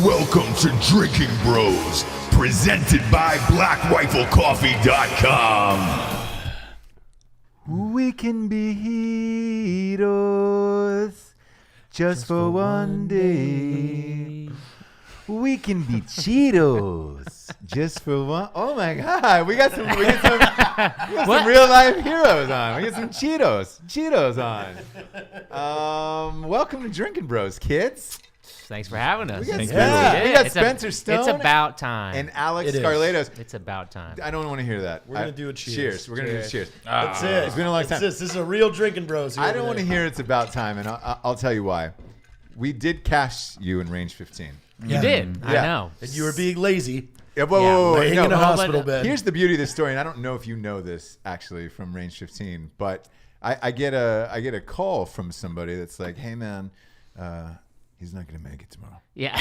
Welcome to Drinking Bros, presented by BlackRifleCoffee.com. We can be heroes just for one day. We can be Cheetos just for one. Oh my God, we got some real life heroes on. We got some Cheetos on. Welcome to Drinking Bros, kids. Thanks for having us. We got Spencer Stone. It's about time. And Alex Scarlatos. It's about time. I don't want to hear that. We're going to do a cheers. Cheers. We're going to do a cheers. That's it. It's been a long time. This is a real Drinking Bros. I don't want to hear it's about time, and I'll tell you why. We did cash you in range 15. You did. I know. And you were being lazy. Yeah, whoa. Laying in a hospital bed. Here's the beauty of this story, and I don't know if you know this actually from range 15, but I get a call from somebody that's like, "Hey man, he's not going to make it tomorrow." Yeah.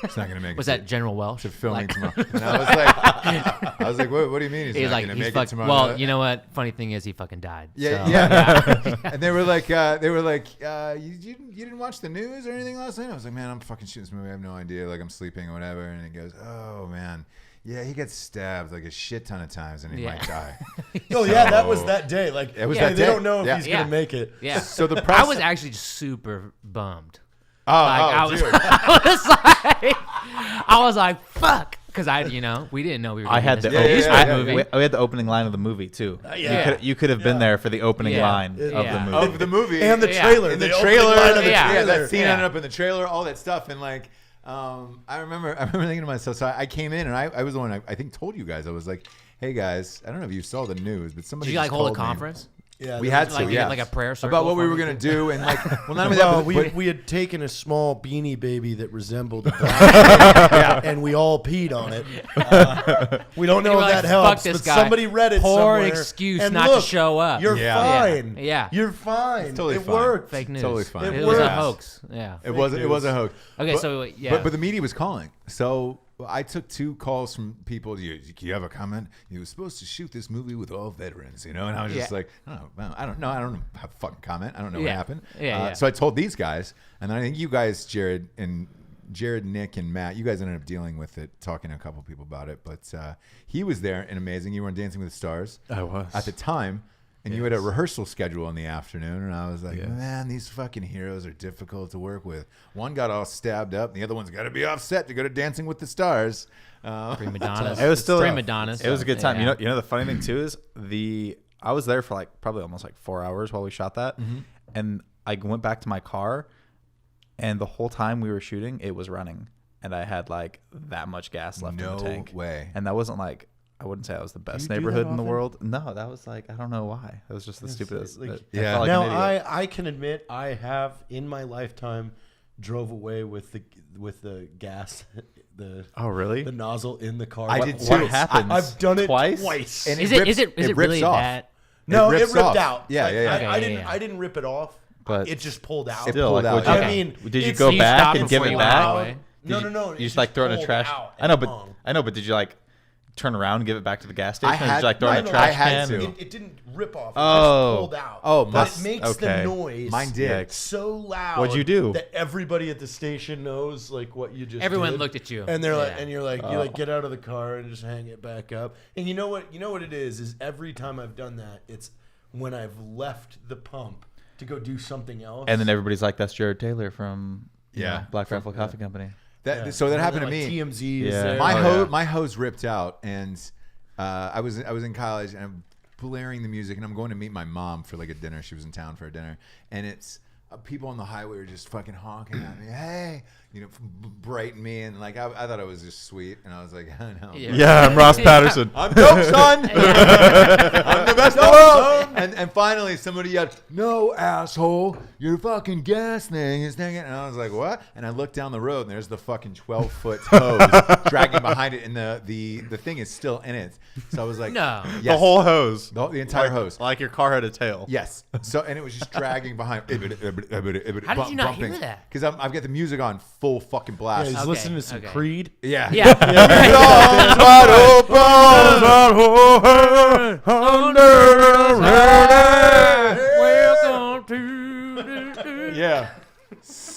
He's not going to make it. Was that General Welsh? To filming tomorrow. And I was like, what do you mean he's not going to make it tomorrow? Well, you know what? Funny thing is, he fucking died. Yeah, so. yeah. And they were like, you didn't watch the news or anything last night? I was like, man, I'm fucking shooting this movie. I have no idea. Like, I'm sleeping or whatever. And he goes, oh man, yeah, he gets stabbed like a shit ton of times and he might die. Oh yeah, that was that day. Like, it was they that day. don't know if he's gonna make it. Yeah. So the press. I was actually super bummed. Dude. I was like, fuck. Because we didn't know we were. I had the movie. we had the opening line of the movie too. You could have been there for the opening line of the movie. Of the movie And the trailer. In the trailer. Yeah, that scene ended up in the trailer, all that stuff. And like, I remember thinking to myself, so I came in and I was the one I think told you guys, I was like, hey guys, I don't know if you saw the news, but somebody Did you just hold a called me. conference? Yeah, We had to, like a prayer circle about what we were gonna do, and like, well, not only that, but we had taken a small Beanie Baby that resembled a black and we all peed on it. We don't know if that helps, but somebody read it Poor somewhere. excuse and not look, to show up. You're fine. Yeah. You're fine. It's totally it fine. worked. Fake news. Totally fine. It was a hoax. Yeah. It was a hoax. Okay, but the media was calling. So I took 2 calls from people. Do you have a comment? You were supposed to shoot this movie with all veterans, And I was just like, oh, well, I don't know. I don't have a fucking comment. I don't know what happened. So I told these guys, and then I think you guys, Jared, Nick, and Matt, you guys ended up dealing with it, talking to a couple people about it. But he was there and amazing. You were on Dancing with the Stars. I was at the time. And you had a rehearsal schedule in the afternoon, and I was like, man, these fucking heroes are difficult to work with. One got all stabbed up, and the other one's got to be offset to go to Dancing with the Stars. Prima donnas. It was still prima donnas. It was a good time. You know the funny thing too is I was there for probably almost 4 hours while we shot that, and I went back to my car, and the whole time we were shooting, it was running, and I had that much gas left in the tank. No way. And that wasn't I wouldn't say I was the best neighborhood in the world. No, that was I don't know why. It was just the stupidest. Yeah. Now I can admit I have in my lifetime drove away with the gas. Oh really? The nozzle in the car. I did too. What happened? I've done it twice. And Is it rips really off. that? No, it rips ripped off. out. Yeah, I didn't rip it off, but it just pulled out. It pulled out. I mean, did you go back and give it back? No. You just throw it in the trash. I know, but did you turn around and give it back to the gas station? I had, or did you throw it in the trash can? It didn't rip off. It just pulled out. Oh, but it makes the noise. Mine did. So loud. What'd you do? That everybody at the station knows what you just Everyone did. looked at you. And they're and you're you get out of the car and just hang it back up. And you know what it is every time I've done that, it's when I've left the pump to go do something else. And then everybody's like, that's Jared Taylor from Black Rifle Coffee Company. So that happened to me. TMZ. Yeah. My hose ripped out, and I was in college, and I'm blaring the music, and I'm going to meet my mom for a dinner. She was in town for a dinner, and it's people on the highway are just fucking honking at me, hey, brighten me, and I thought I was just sweet, and I was like, I know. Yeah, I'm Ross Patterson. I'm dope, son. I'm the best in the world. And finally, somebody yelled, "No, asshole! Your fucking gas thing is hanging." And I was like, "What?" And I looked down the road, and there's the fucking 12-foot hose dragging behind it, and the thing is still in it. So I was like, No. Yes. The whole hose. The entire hose. Like your car had a tail. Yes. So and it was just dragging behind. How did you not hear that? Because I've got the music on full fucking blast. He's listening to some Creed. Yeah. Yeah. Arms wide open, under Welcome to. Yeah.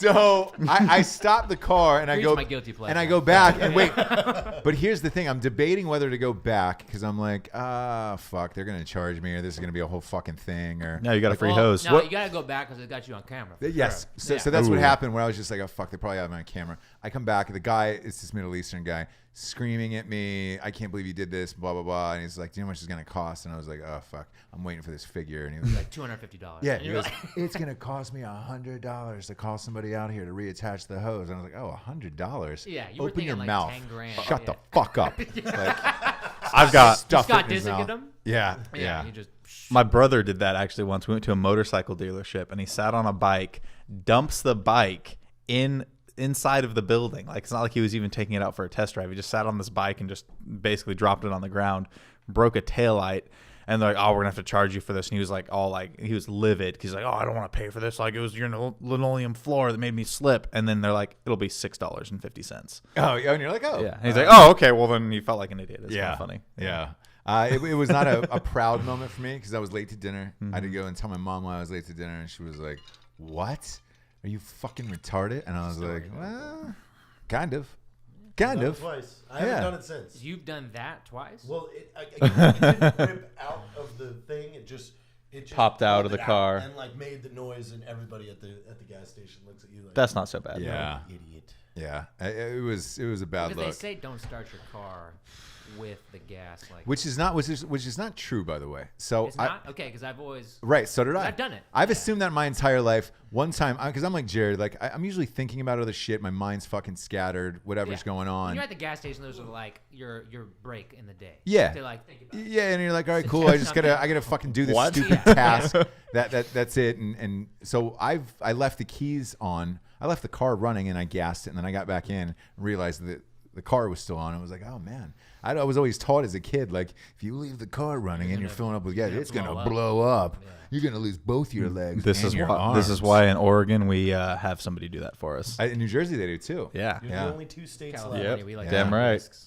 So I stop the car and I Preach go my guilty pleasure. and I go back and wait. But here's the thing: I'm debating whether to go back because I'm like, fuck, they're gonna charge me, or this is gonna be a whole fucking thing, or No, you got a free Well, hose. No, you gotta go back because it got you on camera. for yes. sure. So that's what Ooh. happened. Where I was just like, oh fuck, they probably have me on camera. I come back, the guy, it's this Middle Eastern guy, screaming at me, I can't believe you did this, blah blah blah, and he's like, do you know how much it's gonna cost? And I was like, oh fuck, I'm waiting for this figure, and he was like. Like $250. Yeah, And he you're goes, like, it's gonna cost me $100 to call somebody out here to reattach the hose. And I was like, oh, $100? Yeah, you were Open thinking your like mouth. 10 grand. Shut Yeah. the fuck up. I've got Stuff Scott it in his Disick mouth. at him? Yeah, Yeah, yeah. you just. my brother did that actually once. We went to a motorcycle dealership and he sat on a bike, dumps the bike inside of the building. Like it's not like he was even taking it out for a test drive. He just sat on this bike and just basically dropped it on the ground, broke a taillight. And they're like, oh, we're gonna have to charge you for this. And he was like, he was livid. He's like, oh, I don't want to pay for this. Like it was your linoleum floor that made me slip. And then they're like, it'll be $6.50. Oh, yeah, and you're like, oh. Yeah. And he's like, oh, okay. Well, then he felt like an idiot. It's yeah. kind of funny. Yeah. It was not a proud moment for me because I was late to dinner. I had to go and tell my mom why I was late to dinner. And she was like, what? Are you fucking retarded? And I was like, well, kind of. Kind of. Twice. I haven't done it since. You've done that twice? Well, it didn't rip out of the thing. It just Popped out of pulled the it car. and like made the noise, and everybody at the gas station looks at you like That's not so bad. Yeah. idiot. Yeah. It was a bad Because they look. say don't start your car with the gas. Like Which is not true, by the way. So it's not? Okay, because I've always. Right, so did I. I've done it. I've Yeah. assumed that my entire life. One time, because I'm like Jared, like I'm usually thinking about other shit. My mind's fucking scattered. Whatever's Yeah. going When on. you're at the gas station, those are like your break in the day. Yeah. To like think about it. Yeah, and you're like, all right, cool. I gotta fucking do this What? stupid Yeah. task. That's it. And so I left the keys on. I left the car running and I gassed it, and then I got back in and realized that the car was still on. I was like, oh man. I was always taught as a kid, like if you leave the car running and you're filling up with gas, it's gonna blow up. Yeah. You're gonna lose both your legs. This and is your why. This is arms. why in Oregon we have somebody do that for us. In New Jersey they do too. Yeah. You're Yeah. the only two states California, left. we like Damn to take right. risks.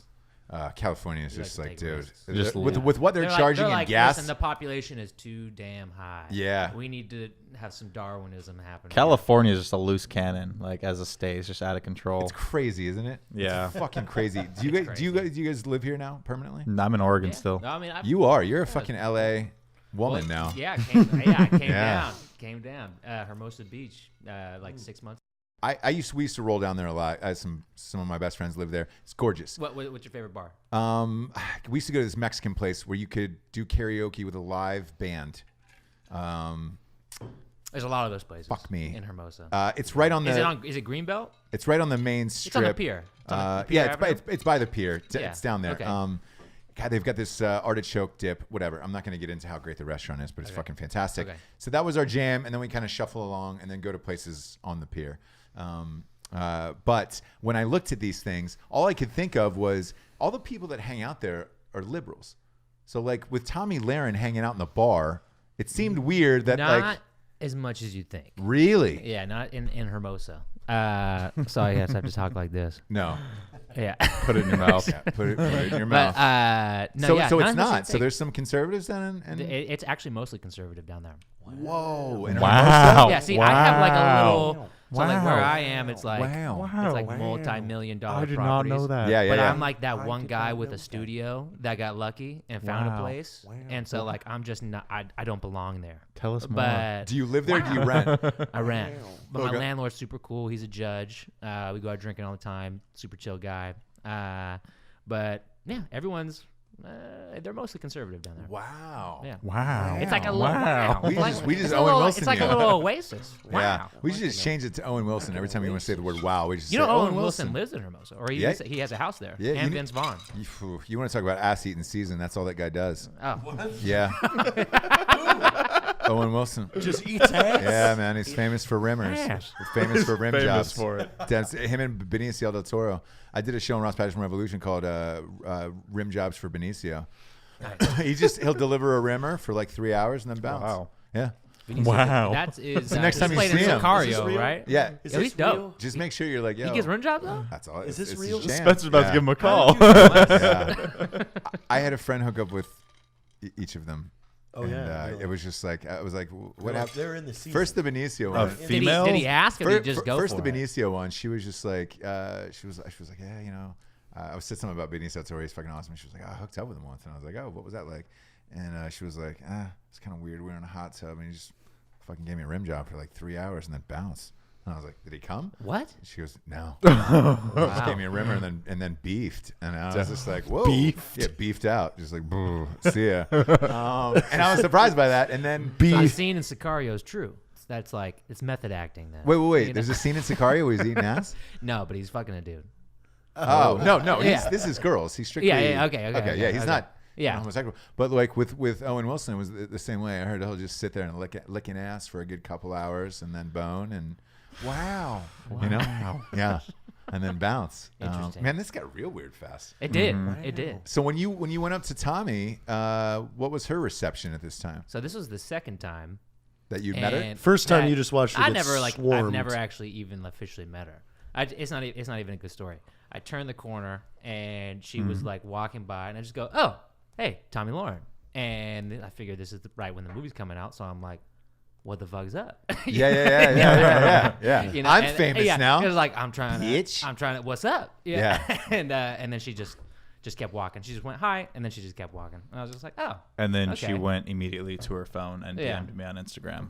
California is We like just to like, take dude, risks. Just with what they're charging in like, gas. Listen, the population is too damn high. Yeah. We need to have some Darwinism happen. California is just a loose cannon, like as a state, it's just out of control. It's crazy, isn't it? Yeah. It's fucking crazy. Do you guys live here now permanently? I'm in Oregon Yeah. still. No, I mean, You are. You're a fucking LA woman now. Yeah, I came Yeah. down. Came down. Hermosa Beach, like 6 months. We used to roll down there a lot. Some of my best friends live there. It's gorgeous. What's your favorite bar? We used to go to this Mexican place where you could do karaoke with a live band. There's a lot of those places. Fuck me. In Hermosa. It's right on the. Is it Greenbelt? It's right on the main strip. It's on the pier. It's on the Pier Yeah, Avenue? it's by the pier. Yeah. It's down there. Okay. God, they've got this artichoke dip, whatever. I'm not going to get into how great the restaurant is, but it's fucking fantastic. Okay. So that was our jam, and then we kind of shuffle along and then go to places on the pier. But when I looked at these things, all I could think of was all the people that hang out there are liberals. So like with Tommy Lahren hanging out in the bar, it seemed weird that Not like as much as you think. really. Yeah, not in Hermosa. Sorry, I have to talk like this. No. Yeah. Put it in your mouth. Yeah, put it in your But mouth. no, so yeah, so not it's as much as not. you So think. there's some conservatives then. And It's actually mostly conservative down there. whoa. In Wow. Yeah, see, I have like a little. So like where Wow. I am, it's like it's like multi-million-dollar I did properties. not know that. Yeah, yeah, But yeah. I'm like that one guy with a studio that got lucky and found a Wow. place, and so like I'm just not. I don't belong there. Tell us more. But Do you live there? Or do you rent? I rent. But Okay. my landlord's super cool. He's a judge. We go out drinking all the time. Super chill guy. But yeah, everyone's they're mostly conservative down there. Wow. Yeah. Wow. It's like a little wow. We Like, just it's a Owen little- Wilson It's like you. a little oasis. Wow. Yeah. We should just change it to Owen Wilson every time you want to say the word wow. We just You say know Owen Wilson lives in Hermosa, or Yeah. he has a house there. Yeah, and you- Vince Vaughn. You want to talk about ass eating season? That's all that guy does. Oh, Yeah. Owen Wilson. Just eats ass. Yeah, man. He's famous for rimmers. Yes. Famous for rim famous jobs. for it. That's him and Benicio del Toro. I did a show on Ross Patterson Revolution called Rim Jobs for Benicio. He'll deliver a rimmer for like 3 hours and then bounce. Wow. Yeah. Wow. That's is the next time you played see in him. Sicario, Is this real? right? Yeah. Is Yeah, this he's dope. real? Just make sure you're like, yo. He gets rim jobs though. That's all. Is this it's real? his jam. Spencer's about to give him a call. Yeah. I had a friend hook up with each of them, Oh, and, yeah, really. it was just like I was like, what Like, happened? they're in the season. First, the Benicio A one. female? Did he ask or did he just go First, for the it? Benicio one. She was just like, she was like, yeah, you know, I said something about Benicio Torre. He's fucking awesome. She was like, I hooked up with him once, and I was like, oh, what was that like? And she was like, it's kind of weird. We were in a hot tub, and he just fucking gave me a rim job for like 3 hours, and then bounced. And I was like, did he come? What? And she goes, no. He just gave me a rimmer and then beefed, and I was just like, whoa, Beefed? yeah, beefed out, just like, see ya. And I was surprised by that, and then. So the scene in Sicario is true. That's like it's method acting. Then. Wait. You know? There's a scene in Sicario where he's eating ass? No, but he's fucking a dude. Oh, no. Yeah. This is girls. He's strictly. Yeah, okay, Yeah, he's okay. not Yeah. homosexual. But like with Owen Wilson, it was the same way. I heard he'll just sit there and lick an ass for a good couple hours and then bone and wow. You know? Yeah. And then bounce. Interesting. Man, this got real weird fast. It did. It did. So when you went up to Tommy, what was her reception at this time? So this was the second time. That you met her? And First time that- you just watched her I get never I've swarmed. never actually even officially met her. It's not even a good story. I turned the corner and she was like walking by, and I just go, "Oh, hey, Tommy Lauren." And I figured this is right when the movie's coming out, so I'm like, "What the fuck's up?" Yeah. You know, I'm and- famous yeah, now. It was like I'm trying Bitch. to. What's up? Yeah. and then she just kept walking. She just went hi, and then she just kept walking. And I was just like, "Oh." And then she Okay. went immediately to her phone and Yeah. DM'd me on Instagram.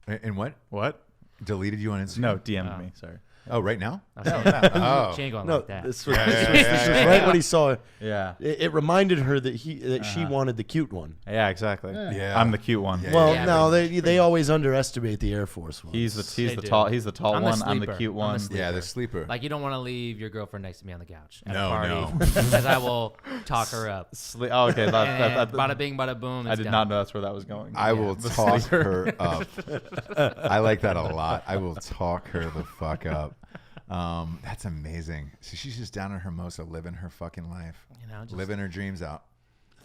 And what? What? Deleted you on Instagram? No, DM'd me. Sorry. Oh, right now? Oh. She ain't going No, like that. this was right when he saw. Yeah. It reminded her that she wanted the cute one. Yeah, exactly. Yeah. I'm the cute one. Yeah. Well, Yeah, no, but- they always underestimaate the Air Force one. He's the They do. tall I'm the one. I'm the sleeper. cute I'm the one. sleeper. Yeah, the sleeper. Like you don't want to leave your girlfriend next to me on the couch at No, a party no. because I will talk her up. Oh, okay. And That, bada bing, bada boom. I did not know that's where that was going. I will The talk sleeper. her up. I like that a lot. I will talk her the fuck up. That's amazing. So she's just down in Hermosa, living her fucking life, You know, just living her dreams out.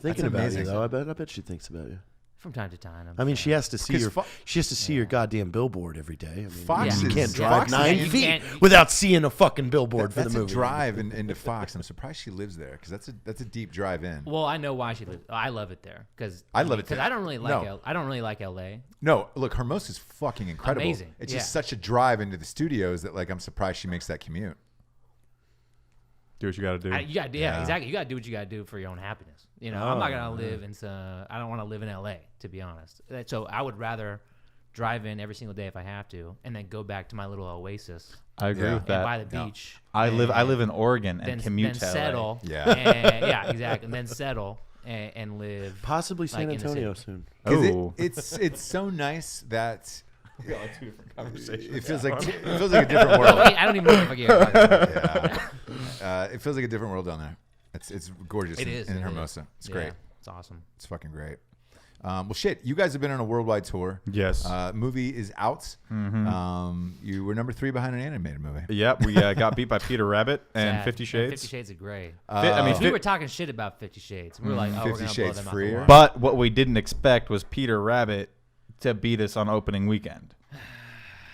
thinking That's about amazing. you though. I bet she thinks about you. from time to time. I mean, she has to see 'Cause your she has to see your goddamn billboard every day. I mean, Fox you is- can't Yeah. drive Fox is- 9 you feet can't- without seeing a fucking billboard for That's the a movie. drive into Fox. I'm surprised she lives there because that's a deep drive in. Well, I know why she lives. I love it there because I love it because too. I don't really like No. I don't really like LA. No, look, Hermosa's fucking incredible. Amazing. It's Yeah. just such a drive into the studios that like I'm surprised she makes that commute. Do what you got to do. You got Yeah. exactly. You got to do what you got to do for your own happiness. You know, I'm not gonna live in. I don't want to live in LA, to be honest. So I would rather drive in every single day if I have to, and then go back to my little oasis I agree Yeah. with and that. by the beach. I live and in Oregon and then, commute then to LA. settle. Yeah. Yeah, exactly. And then settle and live. Possibly San Like in the Antonio city. soon. 'Cause Oh. it's so nice that We got like two different conversations. it feels like a different world. I don't even know if I can talk about it. Yeah. It feels like a different world down there. It's gorgeous It in, is in it Hermosa. is. It's Yeah, great. it's awesome. It's fucking great. Well, shit, you guys have been on a worldwide tour. Yes. Movie is out. You were number 3 behind an animated movie. Yep, we got beat by Peter Rabbit and Sad. 50 Shades. 50 Shades of Grey. I mean, We were talking shit about 50 Shades. We were like, oh, we're 50 gonna Shades blow them freer. out the water. but what we didn't expect was Peter Rabbit to beat us on opening weekend.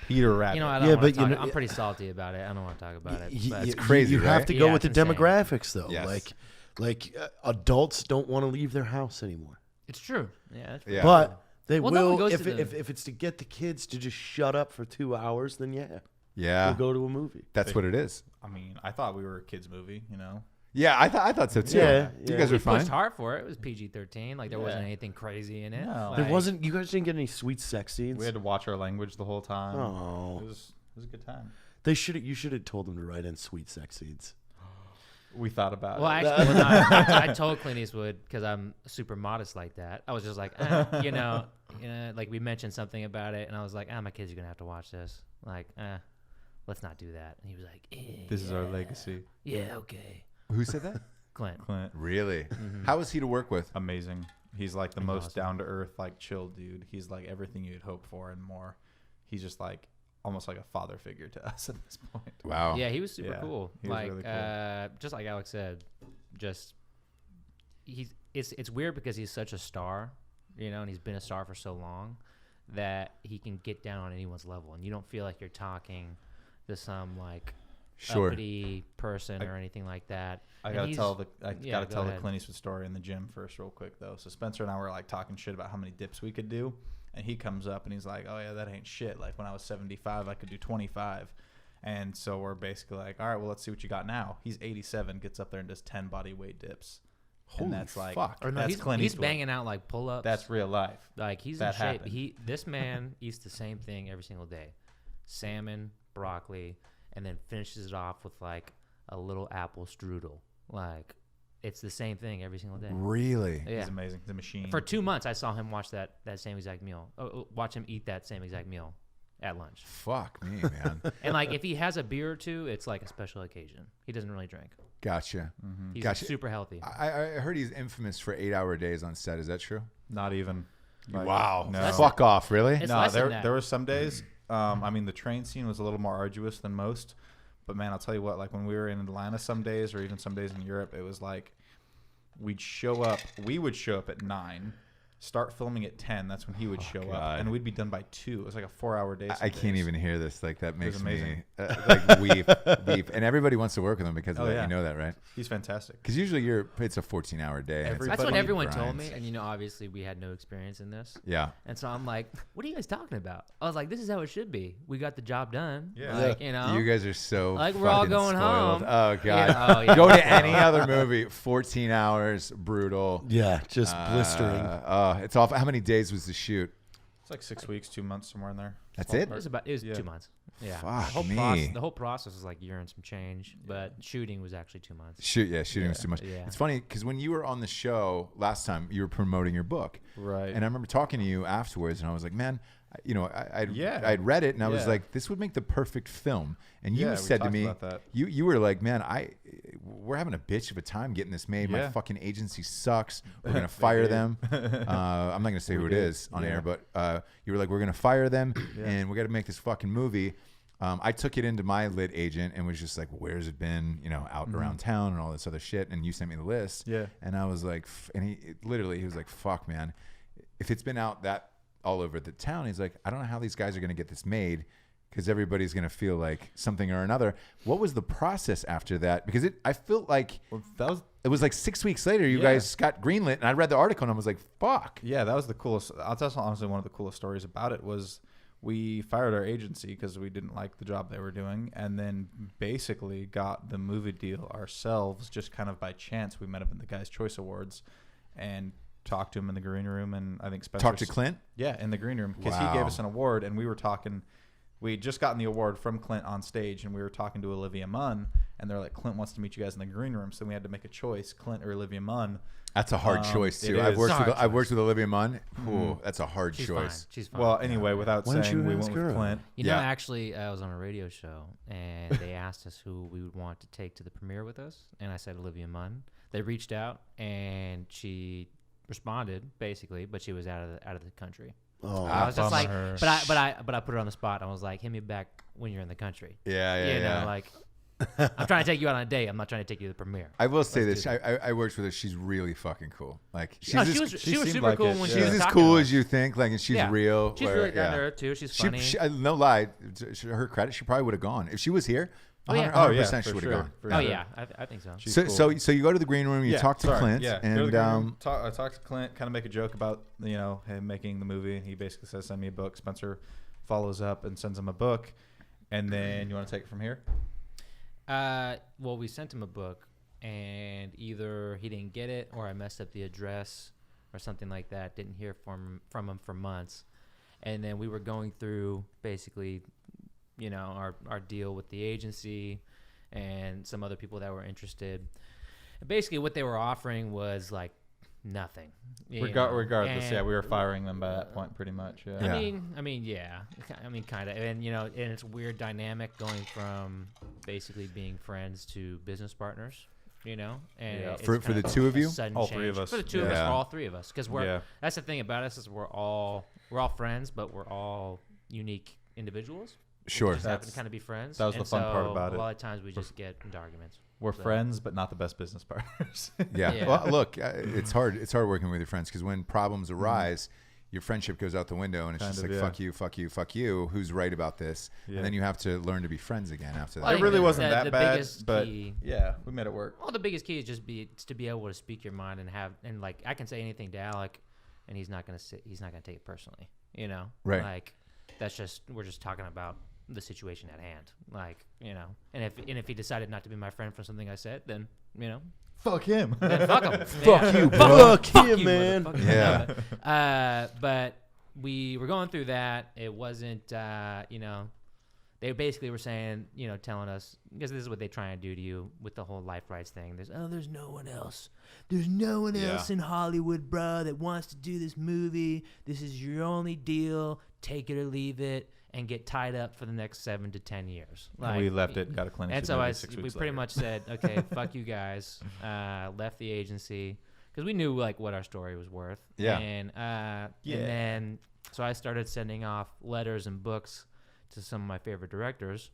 Peter Rabbit. You know, I don't Yeah, want but to talk. you know- I'm pretty salty about it. I don't want to talk about it. But It's crazy, You have right? to go Yeah, with the it's insane. demographics though. Yes. Like adults don't want to leave their house anymore. it's true. Yeah. That's Yeah. But they Well, no one will goes if, to the- if it's to get the kids to just shut up for 2 hours. Then yeah, Yeah. we'll go to a movie. That's what it is. I mean, I thought we were a kids movie, you know. Yeah, I thought so too. Yeah, You yeah. guys we are fine. pushed hard for it. It was PG-13. Like there wasn't Yeah. anything crazy in it. No. There Like, wasn't. You guys didn't get any sweet sex scenes. We had to watch our language the whole time. Oh. It was a good time. They should. You should have told them to write in sweet sex scenes. We thought about Well, it. actually, I told Clint Eastwood because I'm super modest like that. I was just like, you know, like we mentioned something about it, and I was like, my kids are gonna have to watch this. Like, let's not do that. And he was like, This is our legacy. yeah, okay. Who said that? Clint. Clint, Really? How was he to work with? amazing. He's like the most awesome. down to earth, like chill dude. He's like everything you'd hope for and more. He's just like almost like a father figure to us at this point. Wow. Yeah, he was super Yeah, cool. he was Like, really cool. just like Alex said, just it's weird because he's such a star, you know, and he's been a star for so long that he can get down on anyone's level, and you don't feel like you're talking to some like Sure. uppity person or anything like that. I And gotta he's- tell the yeah, go the ahead. Clint Eastwood story in the gym first, real quick though. So Spencer and I were like talking shit about how many dips we could do, and he comes up and he's like, "Oh yeah, that ain't shit. Like when I was 75, I could do 25." And so we're basically like, "All right, well let's see what you got now." He's 87, gets up there and does 10 body weight dips. Holy And that's like fuck. Or no, that's he's, Clint he's Eastwood. banging out like pull-ups. That's real life. Like he's That in shape. happened. This man eats the same thing every single day: salmon, broccoli, and then finishes it off with like a little apple strudel. Like it's the same thing every single day. Really? Yeah. He's amazing. He's a machine. For 2 months, I saw him watch that same exact meal. Watch him eat that same exact meal at lunch. Fuck me, man. And like if he has a beer or two, it's like a special occasion. He doesn't really drink. Gotcha. He's Gotcha. super healthy. I heard he's infamous for 8-hour days on set. Is that true? Not even. Like, Wow. No. Fuck off, really? It's No, less than there that. there were some days. I mean, the train scene was a little more arduous than most, but man, I'll tell you what. Like when we were in Atlanta, some days, or even some days in Europe, it was like we would show up at 9, start filming at 10. That's when he would show God. up, and we'd be done by 2. It was like a 4-hour day. I some can't days. even hear this. Like that makes me amazing. like weep. And everybody wants to work with him because of Oh, that. yeah. You know that, right? He's fantastic. Because usually it's a 14-hour day. and it's Everybody- That's what fucking everyone told grinds. me. And, obviously we had no experience in this. Yeah. And so I'm like, what are you guys talking about? I was like, this is how it should be. We got the job done. Yeah. Like, You guys are so Like, we're all fucking going spoiled. home. Oh, God. Yeah, oh, yeah. Go to any other movie. 14 hours. Brutal. Yeah, just blistering. It's awful. How many days was the shoot? It's like 6 weeks, 2 months, somewhere in there. That's it? It was Yeah. 2 months. Yeah. Fuck me. The whole process was like a year and some change, but shooting was actually 2 months. Shooting was too much. Yeah. It's funny because when you were on the show last time, you were promoting your book, Right. And I remember talking to you afterwards, and I was like, "Man, I'd Yeah. read it, and I was Yeah. like, this would make the perfect film." And you Yeah, we said to talked me, about that. you were like, "Man, we're having a bitch of a time getting this made. My Yeah. fucking agency sucks. We're gonna fire them. I'm not gonna say who it did. is on Yeah. air, but you were like, we're gonna fire them, Yeah. and we got to make this fucking movie." I took it into my lit agent and was just like, where's it been, out around town and all this other shit. And you sent me the list. Yeah. And I was like, and he was like, fuck, man, if it's been out that all over the town, he's like, I don't know how these guys are going to get this made because everybody's going to feel like something or another. What was the process after that? Because I felt like it was like 6 weeks later, you Yeah. guys got greenlit, and I read the article and I was like, fuck. Yeah, that was the coolest. That's honestly one of the coolest stories about it was we fired our agency because we didn't like the job they were doing, and then basically got the movie deal ourselves just kind of by chance. We met up in the Guys' Choice Awards and talked to him in the green room, and I think Spencer Talk to Clint? Yeah, in the green room because Wow. he gave us an award, and we were talking. We had just gotten the award from Clint on stage, and we were talking to Olivia Munn, and they're like, Clint wants to meet you guys in the green room, so we had to make a choice, Clint or Olivia Munn. That's a hard choice it too. is. I've worked It's a with hard I've worked with Olivia Munn. Ooh, that's a hard She's choice. fine. She's fine. Well, anyway, without Why don't saying, you we ask went with her? Clint. Yeah. Actually, I was on a radio show, and they asked us who we would want to take to the premiere with us, and I said Olivia Munn. They reached out, and she responded basically, but she was out of the country. Oh, I was just like, bummer. but I put her on the spot. I was like, hit me back when you're in the country. Yeah. Like, I'm trying to take you out on a date. I'm not trying to take you to the premiere. I will say Let's this: do that. I worked with her. She's really fucking cool. Like she's No, as, she was seemed super like cool it, when yeah. she was she's as talking cool to as us. you think. Like, and she's Yeah. real. She's where- really down yeah. to earth too. She's funny. No lie, to her credit, she probably would have gone if she was here. Oh, yeah. 100% she for would have sure. gone. For Oh sure. yeah, I think so. She's So, cool. so you go to the green room, you talk to Clint, Yeah, go to the and green room, talk to Clint, kind of make a joke about him making the movie, and he basically says, "Send me a book." Spencer follows up and sends him a book, and then you want to take it from here? Well, we sent him a book, and either he didn't get it, or I messed up the address, or something like that. Didn't hear from him for months, and then we were going through basically, our deal with the agency, and some other people that were interested. And basically, what they were offering was like nothing. Regardless, And- we were firing them by that point, pretty much. Yeah. Yeah. I mean, kind of, and and it's a weird dynamic going from basically being friends to business partners, and Yeah. it's For kind the two of a you? sudden All three change. of us. For the two of us, Yeah. for all three of us, because Yeah. that's the thing about us is we're all friends, but we're all unique individuals. Sure. We just happen to That's- kind of be friends. that was the and fun part so about A it. lot of times we just get into arguments. We're So- friends, but not the best business partners. Yeah. Yeah. Well, look, it's hard. It's hard working with your friends because when problems Mm-hmm. arise, your friendship goes out the window, and it's Kind just of, like yeah. fuck you, fuck you, fuck you. Who's right about this? Yeah. And then you have to learn to be friends again after that. Well, I It think really the- wasn't the that bad, biggest but key- yeah, we made it work. Well, the biggest key is just to be able to speak your mind and like I can say anything to Alec, and he's not gonna take it personally. You know, Right. Like we're just talking about the situation at hand. Like, you know, and if he decided not to be my friend for something I said, then you know, Fuck him. then fuck him. Fuck you, bro. Fuck Fuck him, you, man. motherfucker. Yeah. No, but we were going through that. It wasn't, you know, they basically were saying, you know, telling us, because this is what they try and do to you with the whole life rights thing. There's no one else. There's no one Yeah. else in Hollywood, bro, that wants to do this movie. This is your only deal. Take it or leave it, and get tied up for the next 7 to 10 years. And we left it, got a clinic. And so we pretty much said, okay, fuck you guys. Left the agency because we knew like what our story was worth. Yeah. And then so I started sending off letters and books to some of my favorite directors.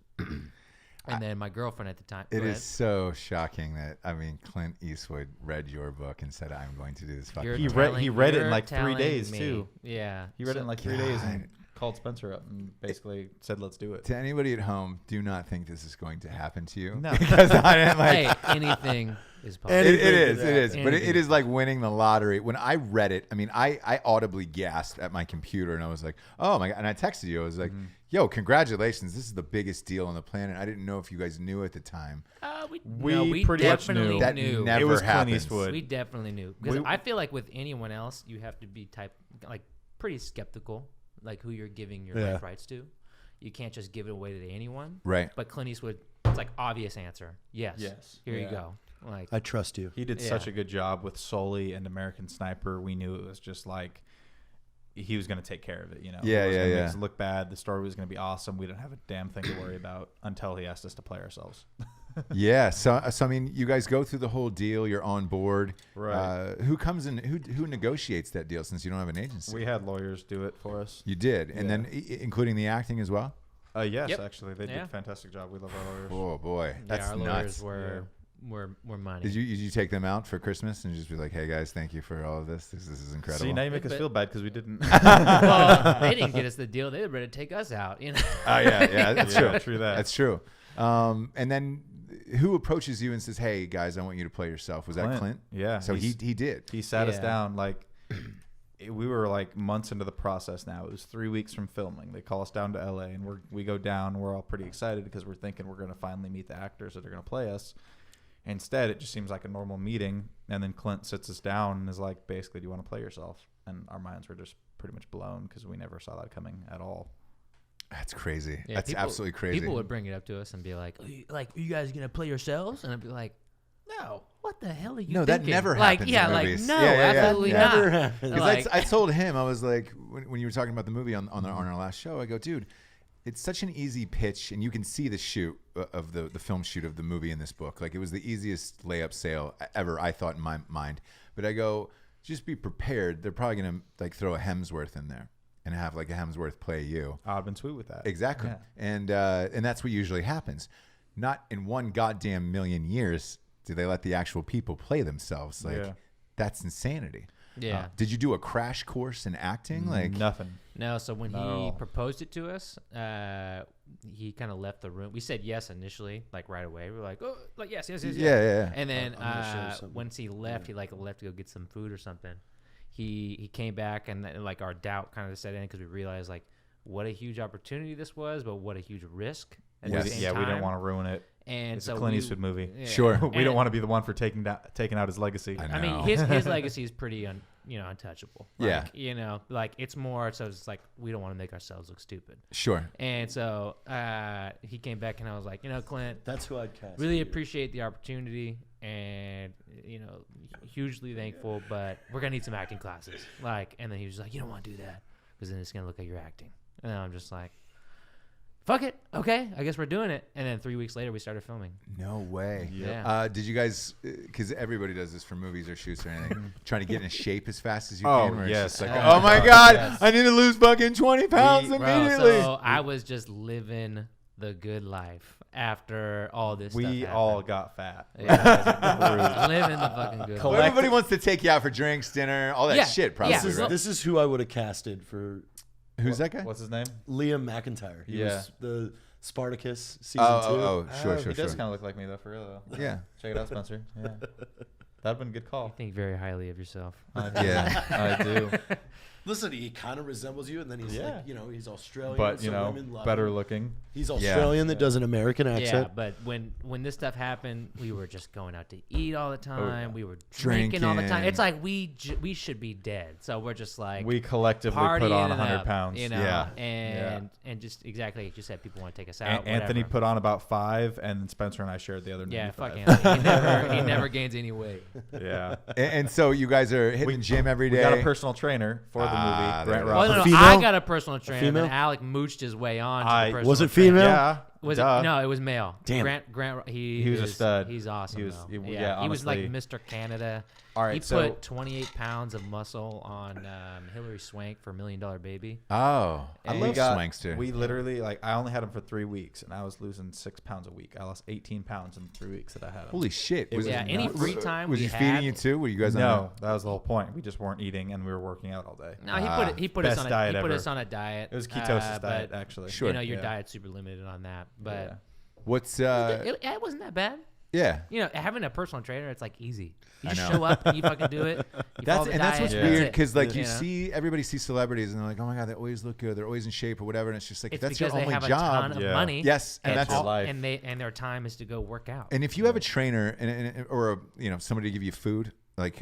And then my girlfriend at the time. It Go is ahead. so shocking that Clint Eastwood read your book and said, "I'm going to do this fucking." You're movie." He read it in you're like 3 telling days, me. too. Yeah. He read it in like 3 days and God. called Spencer up and basically said, "Let's do it." To anybody at home, do not think this is going to happen to you. No. Because I didn't like. Hey, anything is possible. It Anything is, could it is. happen. But it Anything. is like winning the lottery. When I read it, I mean, I audibly gasped at my computer and I was like, oh my God. And I texted you. I was like, yo, congratulations. This is the biggest deal on the planet. I didn't know if you guys knew at the time. We pretty much definitely knew. That knew. never It was Clint happens. Eastwood. We definitely knew because We- I feel like with anyone else, you have to be like pretty skeptical, like who you're giving your Yeah. life rights to. You can't just give it away to anyone. Right. But Clint Eastwood, it's like obvious answer. Yes. Yes. Here you Yeah. go. Like I trust you. He did Yeah. such a good job with Sully and American Sniper. We knew it was just like he was going to take care of it. You know, Yeah, He wasn't yeah, gonna yeah. Make us look bad. The story was going to be awesome. We didn't have a damn thing to worry about until he asked us to play ourselves. Yeah. So I mean, you guys go through the whole deal. You're on board. Right. Who comes in? Who negotiates that deal since you don't have an agency? We had lawyers do it for us. You did. And Yeah. then including the acting as well? Yes, Yep. actually, they did Yeah. a fantastic job. We love our lawyers. Oh, boy. That's our lawyers nuts. were money. Did you take them out for Christmas and just be like, hey, guys, thank you for all of this. This is incredible. See, now you make us But- feel bad because we didn't. Well, they didn't get us the deal. They were ready to take us out. You know. Oh, yeah. That's Yeah, true. true that. That's true. And then who approaches you and says, hey, guys, I want you to play yourself? Was that Clint? Yeah. So he did. He sat us Yeah. down like we were like months into the process now. It was 3 weeks from filming. They call us down to LA and we go down. We're all pretty excited because we're thinking we're going to finally meet the actors that are going to play us. Instead, it just seems like a normal meeting. And then Clint sits us down and is like, basically, do you want to play yourself? And our minds were just pretty much blown because we never saw that coming at all. That's crazy. Yeah, That's absolutely crazy. People would bring it up to us and be like, are you guys gonna play yourselves? And I'd be like, no. What the hell are you? No, that thinking? never like, happens Yeah, in like movies. no, Yeah, yeah, yeah. absolutely Yeah. not. Never happens. Because Like, I told him, I was like, when you were talking about the movie on our last show, I go, dude, it's such an easy pitch, and you can see the shoot of the film shoot of the movie in this book. Like, it was the easiest layup sale ever, I thought, in my mind. But I go, just be prepared. They're probably gonna like throw a Hemsworth in there and have like a Hemsworth play you. I've been sweet with that. Exactly. Yeah. And that's what usually happens. Not in one goddamn million years do they let the actual people play themselves. Like, Yeah. that's insanity. Yeah. Did you do a crash course in acting? Like, Nothing. No, so when Not at he all. proposed it to us, he kind of left the room. We said yes initially, like right away. We were like, oh, like yes. Yeah. And then I'm gonna show you something. once he left, he like left to go get some food or something. He came back and like our doubt kind of set in because we realized like what a huge opportunity this was, but what a huge risk at the same time. We didn't want to ruin it. And It's so a Clint we- Eastwood movie. yeah. Sure. We And- don't want to be the one for taking out his legacy. I know. I mean, his legacy is pretty untouchable. Yeah. Like, you know, like it's more so it's like we don't want to make ourselves look stupid. Sure. And so he came back and I was like, you know, Clint, That's who I'd cast. really you. appreciate the opportunity and you know, hugely thankful, but we're gonna need some acting classes. Like, and then he was like, you don't want to do that because then it's gonna look like you're acting. And I'm just like, fuck it, okay, I guess we're doing it. And then 3 weeks later, we started filming. No way. Yeah. Did you guys, because everybody does this for movies or shoots or anything, trying to get in shape as fast as you Oh, can? Where it's yes. just like, Oh oh my my God, yes. I need to lose fucking 20 pounds We- Bro, immediately. so I was just living the good life. after all this stuff We happened. all got fat. Yeah, living the fucking good. Well, everybody wants to take you out for drinks, dinner, all that Yeah, shit. Probably. yeah. Right? This is who I would have casted for Who's that guy? What's his name? Liam McIntyre. He Yeah. was the Spartacus season 2. Sure. He does kind of look like me though, for real though. Yeah. Check it out, Spencer. Yeah, that'd been a good call. Think very highly of yourself. I do. Yeah. I do. Listen, he kind of resembles you, and then he's like, he's Australian. But so women love better him. looking. He's Australian that does an American Yeah, accent. but when this stuff happened, we were just going out to eat all the time. yeah. We were drinking all the time. Drinking. It's like we should be dead. So we're just like We collectively put partying on it 100 up, pounds. you know, Yeah. and just exactly like you said, people want to take us out. Anthony whatever. put on about 5, and Spencer and I shared the other 95. fuck Anthony. He never gains any weight. Yeah. And so you guys are hitting the gym every day. We got a personal trainer for the Ah, movie, Grant there Well, Ross. no, female? I got a personal trainer. female? And Alec mooched his way on. To I- the personal Was it trainer. female? Yeah. Was duh. it? No, it was male. Damn. Grant. He was a stud. He's awesome. He was- though. yeah, he was like honestly. Mr. Canada. All right, he so- put 28 pounds of muscle on Hillary Swank for $1 Million Baby. Oh, I And love we Swankster. We literally, I only had him for 3 weeks, and I was losing 6 pounds a week. I lost 18 pounds in 3 weeks that I had him. Holy shit! was Yeah, any nuts. free time Was we he feeding had- you too? Were you guys on? No, that was the whole point. We just weren't eating, and we were working out all day. No, he put us best on a diet he put ever. us on a diet. It was ketosis but, diet, actually. Sure. You know, your Yeah. diet's super limited on that, but Yeah. What's it wasn't that bad. yeah? You know, having a personal trainer, it's like easy. You I just know. show up and you fucking do it. You follow the That's what's diet, weird it. because like you know? see everybody sees celebrities and they're like, oh my god, they always look good, they're always in shape or whatever, and it's just like It's that's because your they only have job. a ton of Yeah. money. Yes, and that's all- life. and their time is to go work out. And if you have a trainer or somebody to give you food like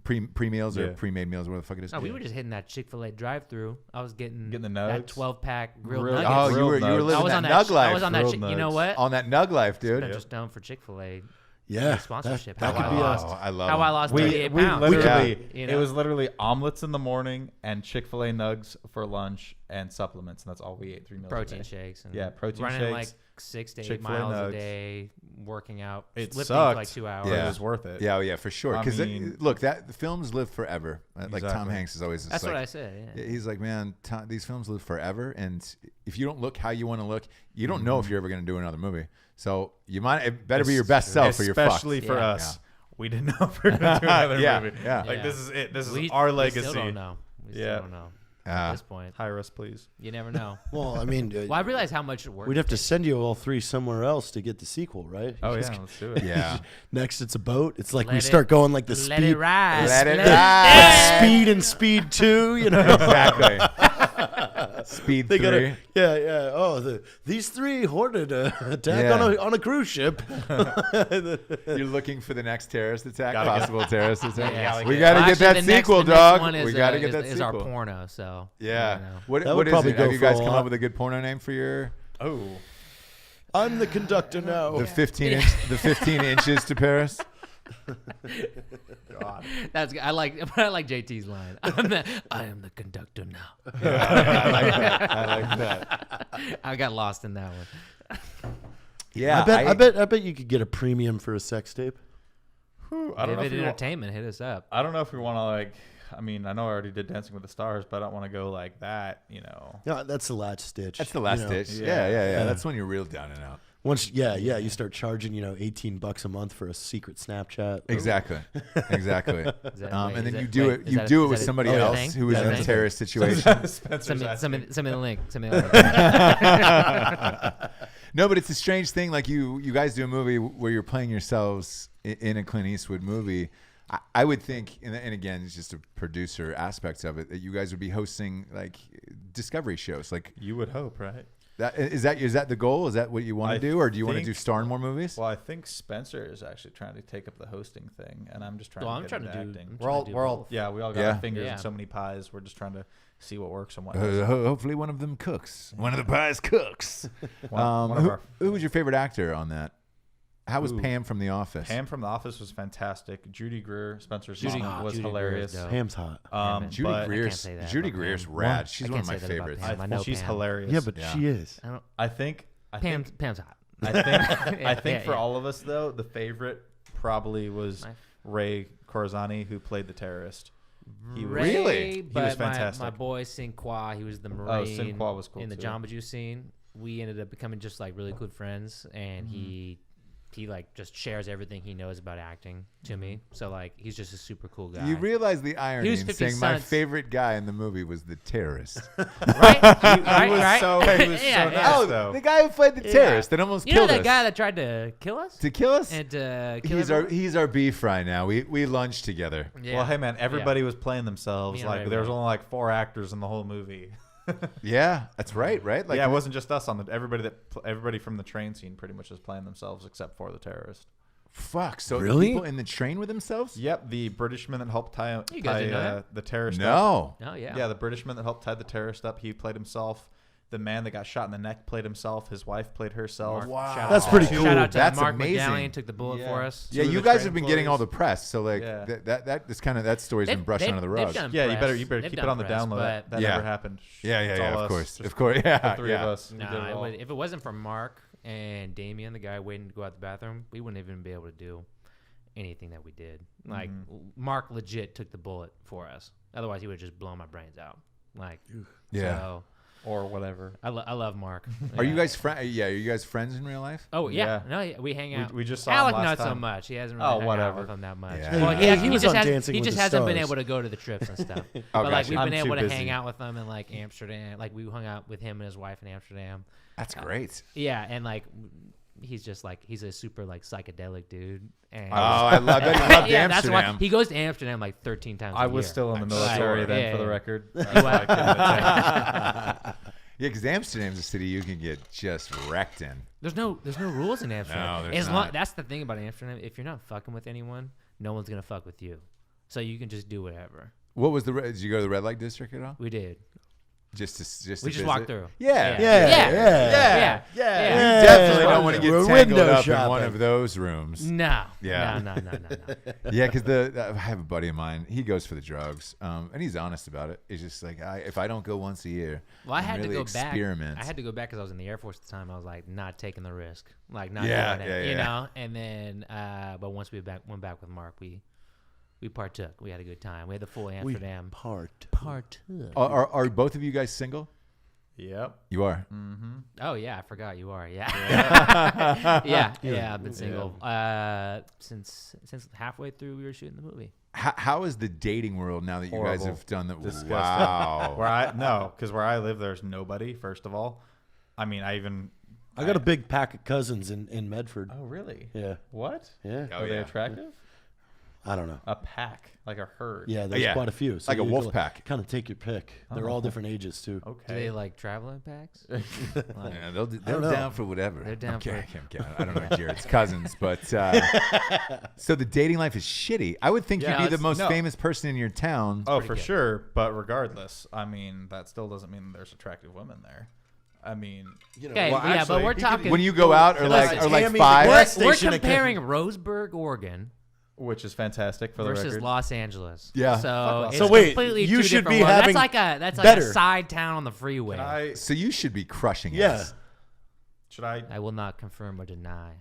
pre meals or Yeah. pre-made meals, whatever the fuck it is. No, we were just hitting that Chick-fil-A drive-through. I was getting Getting the that nugs? 12-pack grilled Grilled- nuggets. Oh, you Grilled were nugs. living I was that on nug that. life. I was on that. Grilled You know nugs. what? on that nug life, dude. Been just done for Chick-fil-A Yeah, sponsorship. That How could be I us. lost. I love How I them. lost We 38 pounds. literally, You know? it was literally omelets in the morning and Chick-fil-A nugs for lunch and supplements, and that's all we ate 3 meals a protein day. shakes. And Yeah, protein running shakes, like 6 to 8 Chick-fil-A miles nugs. a day, working out, It lifting sucked. for like 2 hours. But Yeah. it was worth it. Yeah, yeah, for sure. I Because mean- look, the films live forever. Like Tom Exactly. Hanks is always. Just That's like, what I said. Yeah. He's like, man, these films live forever, and if you don't look how you want to look, you don't know if you're ever going to do another movie. So it better be your best self, or you're fucked. Especially for Yeah. us. We didn't know if we were going to do another Yeah, movie. yeah. Like, Yeah. this is it. This is We- our We legacy. still don't know. We Yeah. still don't know. Ah. At this point, Hire us, please. you never know. Well, I mean, Well, I realize how much work we'd it have to takes. send you all three somewhere else to get the sequel, right? Oh, yeah. Let's do it. Yeah. Next, it's a boat. It's like we Let it- start going like the Let speed, it ride. Let it Let ride. Speed and Speed 2. You know, Exactly. Speed they 3. gotta, yeah. Oh, these three horned attack Yeah. on a cruise ship. You're looking for the next terrorist attack, Gotta get- possible terrist attack. Yeah. We got to Well, get that actually, the next- sequel, the next dog. one is, We got to get is- that is sequel. our porno. So Yeah. you know. What That would is probably it? go Have you for a guys come lot. up with a good porno name for your Oh. I'm the conductor now. the 15 inches to Paris? God. That's I like JT's line. I am the conductor now. I like that. I got lost in that one. Yeah. I bet you could get a premium for a sex tape. I don't know if Vivid we want, Entertainment hit us up. I don't know if we want to like. I mean, I know I already did Dancing with the Stars, but I don't want to go like that. You know. Yeah, that's the last stitch. That's the last you know. ditch. Yeah. Yeah. That's when you're real down and out. Once, you start charging, $18 a month for a secret Snapchat. Exactly. Exactly. That- and wait, then is you that- do wait, it. is You that- do it is with that somebody a else thing? who is Is that in a a thing? terrorist situation. Send me the link. Send me the link. No, but it's a strange thing. Like you guys do a movie where you're playing yourselves in a Clint Eastwood movie. I would think, and again, it's just a producer aspect of it, that you guys would be hosting like discovery shows. Like You would hope, right? that is that the goal? Is that what you want to I do, or do you want to think- do star in more movies? Well, I think Spencer is actually trying to take up the hosting thing, and I'm just trying Well, to I'm get trying to into do. acting. I'm trying to do both. Yeah, we all got Yeah. our fingers Yeah. in so many pies. We're just trying to see what works and what doesn't. Hopefully, one of them cooks. One of the pies cooks. One of our- who was your favorite actor on that? How was Ooh. Pam from The Office? Pam from The Office was fantastic. Judy Greer, Spencer's Judy- mom, was Judy Greer hilarious. is dope. Ham's hot. Damn it. Judy but Greer's say that Judy about Greer's Pam. rad. What? She's I one of can't my say that about favorites. Pam. I well, know she's Pam. hilarious. Yeah, but Yeah. she is. I don't. I think Pam's hot. I think Yeah, for yeah. all of us though, the favorite probably was My- Ray Corzani, who played the terrorist. He was, Really? Ray, He but was fantastic. My boy Sin Qua, he was the Marine. Oh, Sin Qua was cool, in the too. Jamba Juice scene. we ended up becoming just like really good friends, and he like just shares everything he knows about acting to me. So like he's just a super cool guy. You realize the irony was in 50 saying my Cent's- favorite guy in the movie was the terrorist. right? He was so nice, Oh, though. the guy who played the terrorist that almost You know killed that us. guy that tried to kill us? To kill us? And kill everyone? He's our beef fry now. We lunched together. Yeah. Well, hey man, everybody was playing themselves. Me and Like Ray there was were. only like 4 actors in the whole movie. Yeah, that's right. Like Yeah, it wasn't just us on the everybody from the train scene pretty much was playing themselves except for the terrorist. fuck. So the Really? people in the train with themselves? Yep, the Britishman that helped tie You guys didn't know that? the terrorist up. No. Oh yeah. Yeah, the Britishman that helped tie the terrorist up, he played himself. The man that got shot in the neck played himself. His wife played herself. Wow. Shout That's out pretty to- cool. Shout out to That's Mark amazing. Medallion, took the bullet Yeah. for us. Yeah, Two of you the guys train have been getting all the employees. press. So like Yeah. that story's been brushed under the they've rug. done Yeah, you press. better They've keep it done on the press, down low. but That Yeah. never happened. Yeah, It's all of us. course. Just Of course. Yeah. the 3 yeah. of us. We No, did it all. if it wasn't for Mark and Damien, the guy waiting to go out the bathroom, we wouldn't even be able to do anything that we did. Like Mark legit took the bullet for us. Otherwise, he would have just blown my brains out. Like, Yeah. So Or whatever. I love Mark. Are you Yeah. guys friends? Yeah, are you guys friends in real life? Oh yeah, Yeah. no, yeah, we hang out. We just saw him Alec last not so time. much. He hasn't really hung out whatever. with him that much. Yeah. Well, Hey, he he was just on has, Dancing he with just the hasn't been Stars. able to go to the trips and stuff. Oh, But like gotcha. we've I'm been able too to busy. hang out with him in like Amsterdam. Like we hung out with him and his wife in Amsterdam. That's great. Yeah, and like he's just like he's a super like psychedelic dude. And Oh, I love it. I loved yeah, that's why Amsterdam. he goes to Amsterdam like 13 times. I a was year. still in the I'm military sure. then, Yeah, for the yeah. record. You I what? couldn't attend. Yeah, because Amsterdam's a city you can get just wrecked in. There's no rules in Amsterdam. No, there's not. That's the thing about Amsterdam. If you're not fucking with anyone, no one's gonna fuck with you. So you can just do whatever. What was did you go to the red light district at all? We did. Just to We to just walked visit? through. Yeah. Yeah. You definitely don't want to get We're tangled window up in one shopping. of those rooms. No. Yeah. No. Yeah, because I have a buddy of mine. He goes for the drugs, and he's honest about it. He's just like, if I don't go once a year, Well, I and had really to go back. experiment. I had to go back because I was in the Air Force at the time. I was like, not taking the risk, like not Yeah, doing yeah, it, you yeah. know. And then, but once we went back with Mark, we partook. We had a good time. We had the full Amsterdam partook. Are both of you guys single? Yep. You are. Oh yeah, I forgot you are. Yeah, yeah. I've been single since halfway through we were shooting the movie. How is the dating world now that you guys Horrible. have done that? Disgusting. Wow. Because where I live, there's nobody. First of all, I mean, I got a big pack of cousins in Medford. Oh really? Yeah. What? Yeah. Oh, Are they yeah. attractive? I don't know. A pack, like a herd. Yeah, there's yeah. quite a few. Like a wolf pack. Kind of take your pick. They're all different ages too. Do Okay. they like traveling packs? Like, Yeah, they're know. down for whatever. They're down okay, for- I don't know Jared's cousins, but so the dating life is shitty. I would think Yeah, you'd be the it's- most no. famous person in your town. Oh, pretty for good. sure. But regardless, I mean, that still doesn't mean there's attractive women there. I mean, okay, Well, yeah, actually, but we're you could- talking. When you go out, or like Tammy's five. gas we're station comparing Roseburg, Oregon, which is fantastic for the versus record. Los Angeles. Yeah. So it's So wait, completely you two should different be worlds. having That's like a better. side town on the freeway. So you should be crushing it. Yeah. Should I? I will not confirm or deny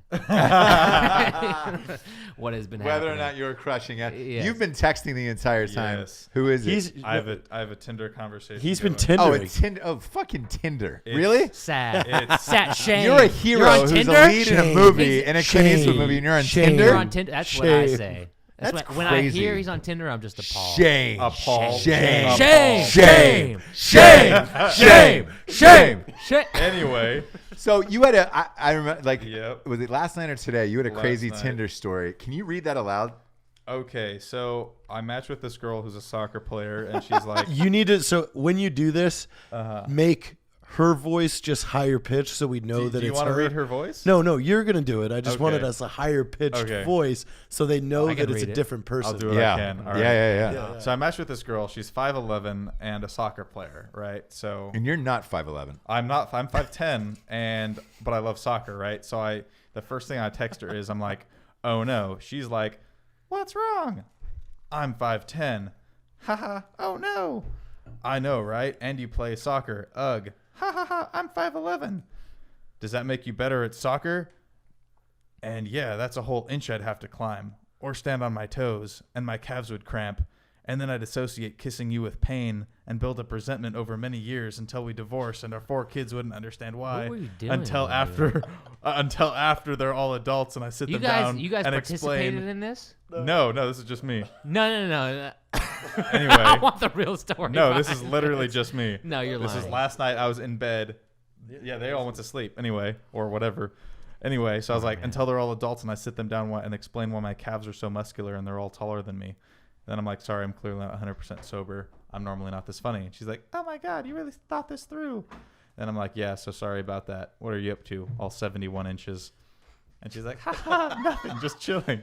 what has been Whether or happening. not you're crushing it. Yes. You've been texting the entire time. Yes. Who is He's it? I have a Tinder conversation. he's been going. Oh, Tindering. it's Tinder. Oh, fucking Tinder. It's- Really? Sad. It's- Sad. Shame. You're a hero You're on who's Tinder? a lead in a Shame. movie, in a Clint Eastwood Shame. movie, and you're on Shame. Tinder? You're on Tinder. That's what I Shame. say. That's When I crazy. hear he's on Tinder, I'm just appalled. Shame. Appalled. Shame. Appalled. Shame. Shame. Shame. Shame. Shame. Shit. Anyway, So you had I remember, like, Yep. was it last night or today? You had a Last crazy night. Tinder story. Can you read that aloud? okay, so I matched with this girl who's a soccer player, and she's like, You need to. So when you do this, make her voice just higher pitched so we know do, that do you it's want to her. read her voice? No, you're gonna do it. I just want it Okay. as a higher pitched Okay. voice so they know I can that it's a read it. different person. I'll do what Yeah. I can. All right. Yeah. So I matched with this girl. She's 5'11" and a soccer player, right? So And you're not 5'11". I'm 5'10", but I love soccer, right? So the first thing I text her is I'm like, oh no. She's like, what's wrong? I'm 5'10". Haha, oh no. I know, right? And you play soccer. Ugh. Ha ha ha, I'm 5'11". Does that make you better at soccer? And yeah, that's a whole inch I'd have to climb or stand on my toes and my calves would cramp And then I'd associate kissing you with pain and build up resentment over many years until we divorced and our 4 kids wouldn't understand why. What were you doing until over after they're all adults and I sit You them down guys and participated explain. in this? No, this is just me. No. Anyway. I want the real story. No, this behind is literally this. just me. No, you're This lying. is last night. I was in bed. Yeah, they all went to sleep anyway, or whatever. Anyway, so I was like, until they're all adults, and I sit them down and explain why my calves are so muscular and they're all taller than me. Then I'm like, sorry, I'm clearly not 100% sober. I'm normally not this funny. And she's like, oh my God, you really thought this through. And I'm like, yeah, so sorry about that. What are you up to? All 71 inches. And she's like, ha, nothing, just chilling.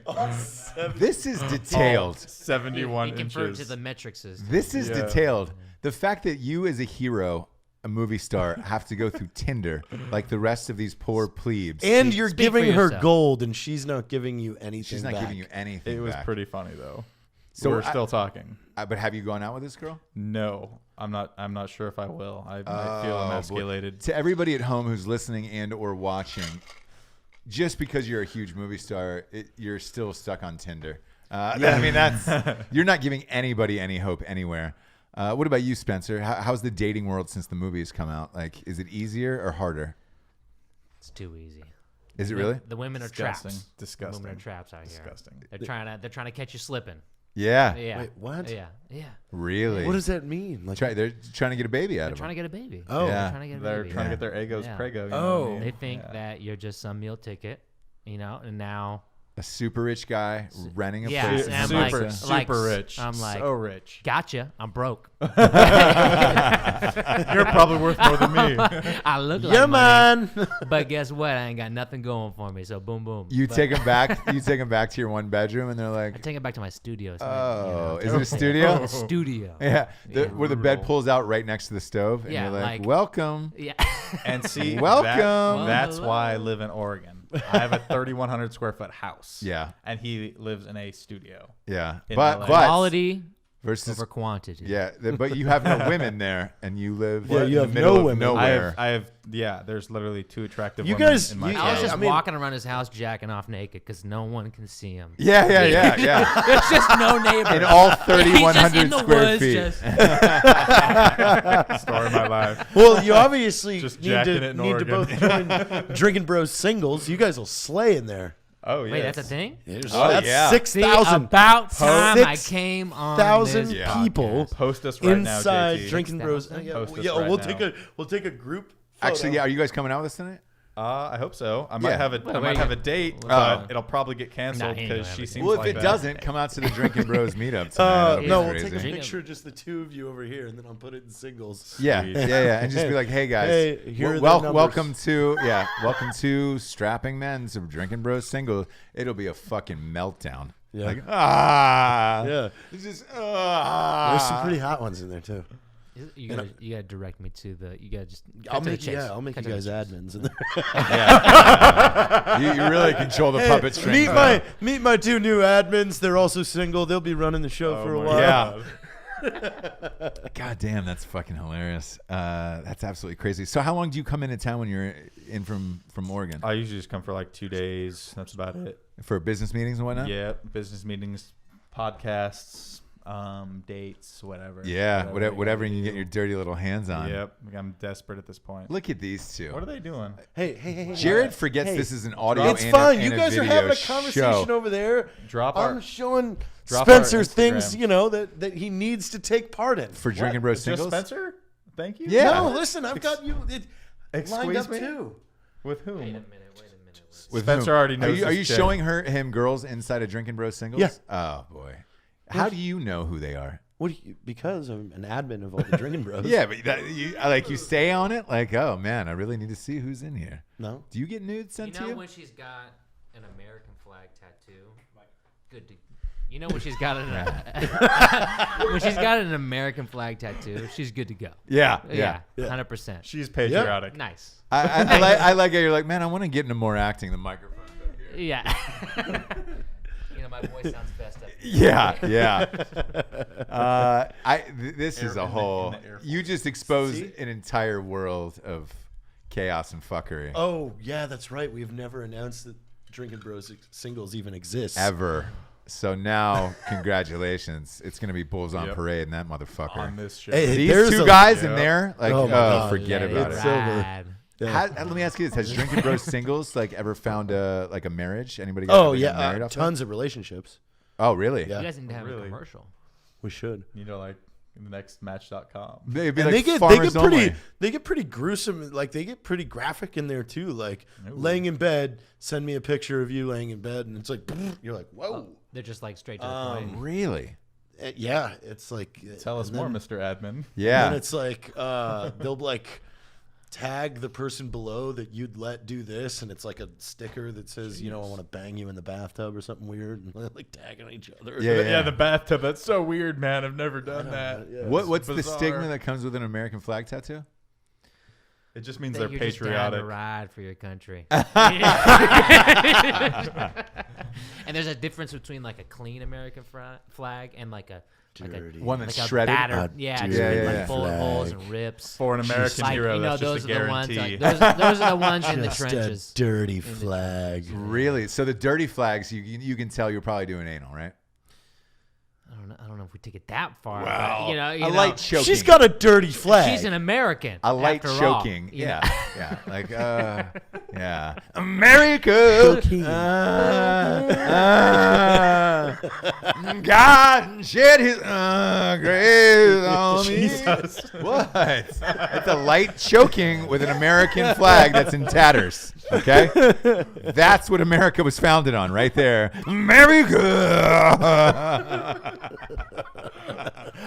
This is detailed. 71 he converted inches. to the metric system. This is Yeah. detailed. The fact that you as a hero, a movie star, have to go through Tinder like the rest of these poor plebes. And you're Speak for giving her yourself. gold, and she's not giving you anything. She's not back. giving you anything. It was back. pretty funny, though. So We're I- still talking. But have you gone out with this girl? No, I'm not sure if I will. I might feel Oh, boy. To everybody at home who's listening and or watching, just because you're a huge movie star, you're still stuck on Tinder. I mean, you're not giving anybody any hope anywhere. What about you, Spencer? How's the dating world since the movies come out? Like, is it easier or harder? It's too easy. Is it really? The women are Disgusting. traps. Disgusting. The women are traps out here. Disgusting. They're trying to catch you slipping. Yeah. Yeah. Wait, what? Yeah. Really? What does that mean? Like, They're trying to get a baby out They're of trying to him. get a baby. Oh. Yeah. They're trying to get a They're baby. trying to get their egos Yeah. prego. You know Oh. what I mean? They think Yeah. that you're just some meal ticket, and now A super rich guy renting a Yeah, place. and in I'm super, like- Tulsa. super like, rich. I'm like- so rich. gotcha. I'm broke. You're probably worth more than me. I look like yeah, money, man. but guess what? I ain't got nothing going for me. So boom, boom. You But take them back. You take them back to your one bedroom, and they're I like, take it back to my studio. So "Oh, is it a studio?" studio. Yeah, where the bed Brutal. pulls out right next to the stove, and Yeah, you're like, like- "Welcome." Yeah. And see, Welcome. That's Well, why I live in Oregon. I have a 3,100 square foot house. Yeah. And he lives in a studio. Yeah, In but LA. Quality versus over quantity. yeah, but you have no women there, and you live Yeah, in you the have middle no of women. nowhere. There's literally 2 attractive You women guys- in my you- I was town. just I mean- walking around his house jacking off naked because no one can see him. yeah. There's just no neighbors. In all He's just in 3,100 the square woods, feet. just- Story of my life. Well, you obviously Just need jacking it to in need to Oregon. both join Drinking Bros singles. You guys will slay in there. Oh, yeah. Wait, that's a thing? Oh, That's yeah. 6,000 About time I 6,000 came on this Yeah. people Post us right inside now, JT. Drinking Bros. 6,000? Yeah, Post us yeah, right we'll now. take a group. Photo. Actually, yeah. Are you guys coming out with us tonight? I hope so. I might Yeah. have a Wait, I might wait. have a date, Oh. but it'll probably get Nah, canceled he ain't gonna because have she a seems Well, if like it that. doesn't, come out to the Drinking Bros meetup tonight. That'll be No, we'll crazy. take a Drinking- picture of just the 2 of you over here, and then I'll put it in singles. Yeah, Sweet. yeah, and just be like, "Hey guys, Hey, here are the numbers." welcome to Strapping Men, some Drinking Bros singles. It'll be a fucking meltdown." Yeah. Like, Yeah. it's just There's some pretty hot ones in there too. You gotta direct me to the. You gotta just. I'll cut to the make chase. I'll make Cut you to the guys chase. admins in there. you really control the puppet strings. meet my 2 new admins. They're also single. They'll be running the show for a my while. Yeah. God damn, that's fucking hilarious. That's absolutely crazy. So, how long do you come into town when you're in from Oregon I usually just come for like 2 days. That's about it. for business meetings and whatnot? Yeah, business meetings, podcasts, dates, whatever. Yeah, whatever we you can get do. your dirty little hands on. Yep, I'm desperate at this point. Look at these two. What are they doing? Hey. Jared forgets Hey, this is an audio. It's and fine. A, You and guys a are video having a conversation show. over there. Drop I'm our showing drop Spencer our things, Instagrams. that he needs to take part in. for Drinking Bros Just singles. Spencer? Thank you. Yeah. No, listen, I've got you lined Excuse up me? too. With whom? Wait a minute. With Spencer whom? already knows Are you this chick. showing him girls inside of Drinking Bros singles? Yeah. Oh boy. How do you know who they are? What? Because I'm an admin of all the Drinking Bros. Yeah, but you stay on it. Like, oh man, I really need to see who's in here. No. Do you get nudes sent You to know you? when she's got an American flag tattoo? Good to. You know when she's got an American flag tattoo, she's good to go. Yeah, Yeah, yeah. 100%. She's patriotic. Nice. I like how you're like, man, I want to get into more acting. The microphone. Yeah. You know, my voice sounds best up here. Yeah. This is a whole. You just exposed See? an entire world of chaos and fuckery. Oh yeah, that's right. We've never announced that Drinking Bros singles even exists. Ever. So now, congratulations. It's going to be Bulls on Parade and that motherfucker. On this show. Hey, These there's two a- guys in there, like, Oh my God. forget Let about it it. ride. Let me ask you this: has Drinkin' Bros singles like ever found a marriage? Anybody? Ever get married off that? tons of relationships. Oh, really? Yeah. You guys need to have a Really? commercial. We should. You know, like the next Match.com. They'd be And like they farmers get pretty only. they get pretty gruesome, like they get pretty graphic in there too. Like laying in bed, send me a picture of you laying in bed, and it's like you're like, whoa. They're just like straight to the point. Really? Yeah, it's like Tell us and more, then- Mr. Admin. Yeah. And it's like they'll like tag the person below that you'd let do this, and it's like a sticker that says, I want to bang you in the bathtub or something weird, and like tagging each other. Yeah. the bathtub. That's so weird, man. I've never done that. Yeah. What's the bizarre. stigma that comes with an American flag tattoo? It just means That they're you're just down to patriotic. ride for your country. And there's a difference between like a clean American flag and like a Dirty. One that's like a shredded. battered, A yeah, dirty just been, like flag. full of holes and rips. For an American Like, hero, you know, that's those just a are the ones. guarantee. Like, those are the ones in the Just trenches. a dirty flag. Really? So the dirty flags, you can tell you're probably doing anal, right? I don't know if we take it that far. Wow. But, you A know, light choking. She's got a dirty flag. she's an American. A light after all, choking. you know? Yeah. Like, yeah. America. Choking. God shed his grace on me. What? It's a light choking with an American flag that's in tatters. Okay? That's what America was founded on right there. America.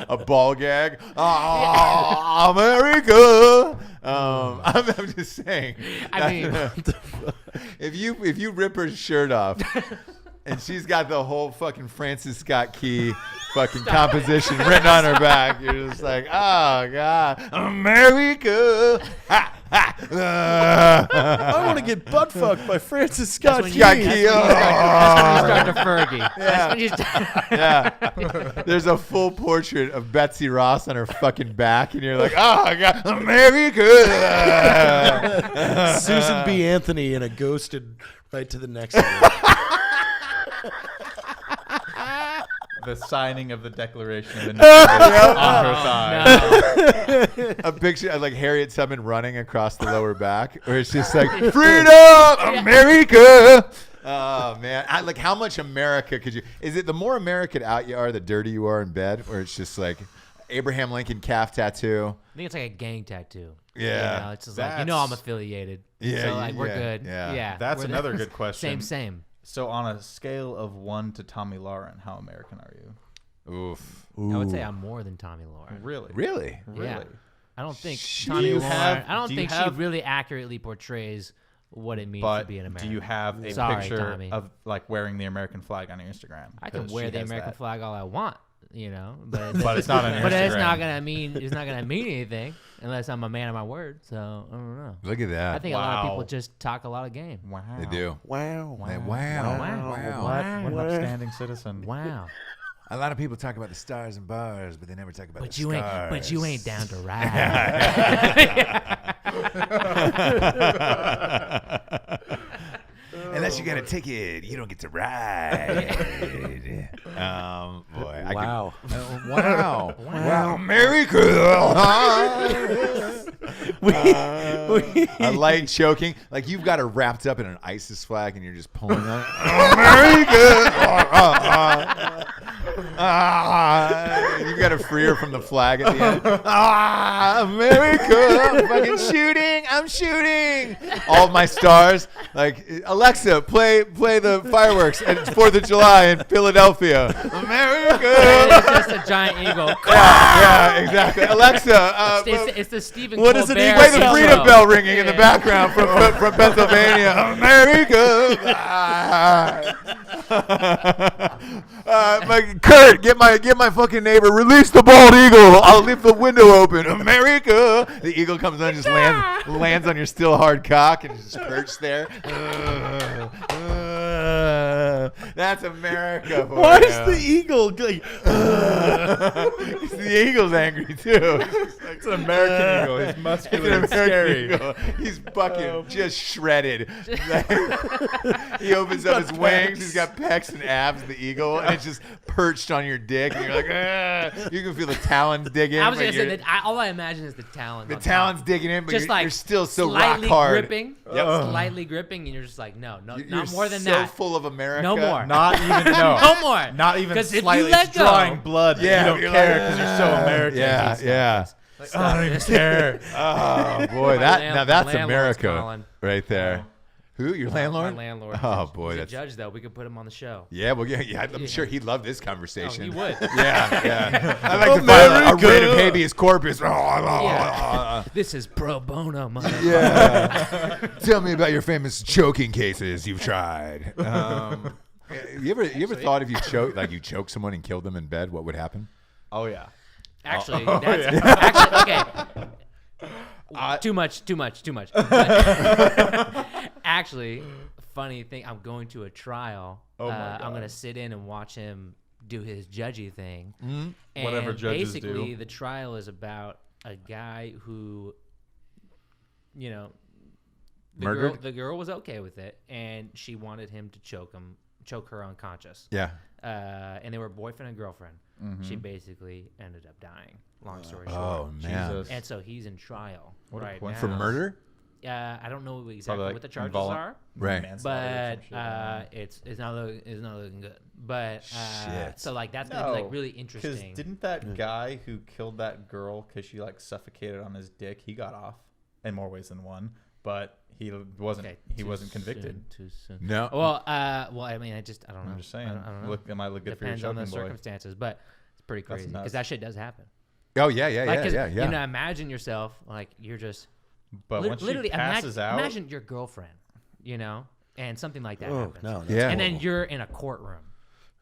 A ball gag. Oh, America. I'm just saying. I mean, If you rip her shirt off and she's got the whole fucking Francis Scott Key fucking composition written on her back, you're just like, oh God, America. Ha, ha, I want to get butt fucked by Francis Scott when Key. you- Scott Key. that's when you start to Fergie. Yeah. That's when you start. Yeah. There's a full portrait of Betsy Ross on her fucking back, and you're like, oh God, America. Susan B. Anthony in a ghosted right to the next one. The signing of the Declaration of Independence on her thigh. No. A picture of like Harriet Tubman running across the lower back, where it's just like, freedom, America. Oh man, like how much America could you? Is it the more American out you are, the dirtier you are in bed, where it's just like Abraham Lincoln calf tattoo? I think it's like a gang tattoo. Yeah. You know, it's just like, I'm affiliated. Yeah, So like, we're good. yeah. Yeah. That's we're another good question. Same. So on a scale of 1 to Tommy Lauren, how American are you? Oof. I would say I'm more than Tommy Lauren. Really? Really? Really? Yeah. I don't think Do Tommy you Lauren. have- I don't do you think she have- really accurately portrays what it means to But be an American. do you have a Sorry, picture Tommy. of like wearing the American flag on your Instagram? I can 'Cause wear she the has American that. flag all I want, but But it's not on your But it's not Instagram. gonna mean anything unless I'm a man of my word. So I don't know. Look at that. I think a lot of Wow. people just talk a lot of game. Wow. they do. Wow. Wow. Wow. What an upstanding citizen. Wow. A lot of people talk about the stars and bars, but they never talk about But the you ain't. scars. But you ain't down to ride. Unless you got a ticket, you don't get to ride. Boy, I Wow. could, wow, Wow. America. A light choking, like you've got her wrapped up in an ISIS flag, and you're just pulling on it. America. You've got to free her from the flag at the end. America, I'm fucking shooting. I'm shooting. All of my stars, like Alexa, play the fireworks at 4th of July in Philadelphia. America. It's just a giant eagle. Yeah, exactly. Alexa, It's the Stephen What is it? Colbert play the show. freedom bell ringing in the Yeah. background from Pennsylvania. America. Kurt, get my fucking neighbor. Release the bald eagle. I'll leave the window open. America. The eagle comes on, and just lands on your still hard cock, and just perched there. That's America. For Why you. is the eagle like? The eagle's angry too. It's an American eagle. He's It's muscular an and scary. American eagle. He's fucking just shredded. He opens up his wings. He's got pecs and abs. The eagle, and it's just perched on your dick, and you're like, you can feel the talons dig in. I was but gonna say you're- that. All I imagine is the talons. the on top. talons digging in, but just you're still so slightly rock hard. gripping, slightly gripping, and you're just like, no, You're not more than so that. full of America. No more. Not even no. No more. Not even 'Cause if you slightly. let It's go- drawing blood. Yeah, you don't you're care like, because you're so American. Yeah, yeah. I don't even care. Oh boy, My that's landlord's America calling. right there. Who? Your landlord? My landlord. Oh He's boy, a that's. judge though. We could put him on the show. Yeah, well, yeah. I'm sure he'd love this conversation. Oh, he would. Yeah, yeah. I'd like to file a writ of habeas corpus. Yeah. This is pro bono, motherfucker. Yeah. Tell me about your famous choking cases you've tried. You ever thought if you choke someone and killed them in bed, what would happen? Oh yeah. Actually, actually okay. Too much. But actually, funny thing, I'm going to a trial. Oh my God. I'm going to sit in and watch him do his judgy thing. And Whatever judges basically, do. the trial is about a guy who, the Murdered? the girl was okay with it, and she wanted him to choke her unconscious. Yeah. And they were boyfriend and girlfriend. She basically ended up dying. Long story short. Oh man. Jesus. And so he's in trial What a right coincidence. For now. murder? I don't know exactly Probably, like, what the charges invol- are, Right. Manslaughter or but some shit, I don't know. it's not looking good. But Shit. so like that's gonna be like really interesting. Didn't that guy who killed that girl because she like suffocated on his dick, he got off in more ways than one, but he wasn't Okay, he too wasn't convicted. Too soon. No. Well, I mean, I don't know. I'm just saying. I don't know. It might look good Depends for on your the choking boy. circumstances, but it's pretty That's crazy nuts. because that shit does happen. Oh yeah, yeah, Like, yeah, yeah. You know, imagine yourself like you're just But once she literally passes out, imagine your girlfriend, and something like that Oh happens. no. Yeah. And then you're in a courtroom,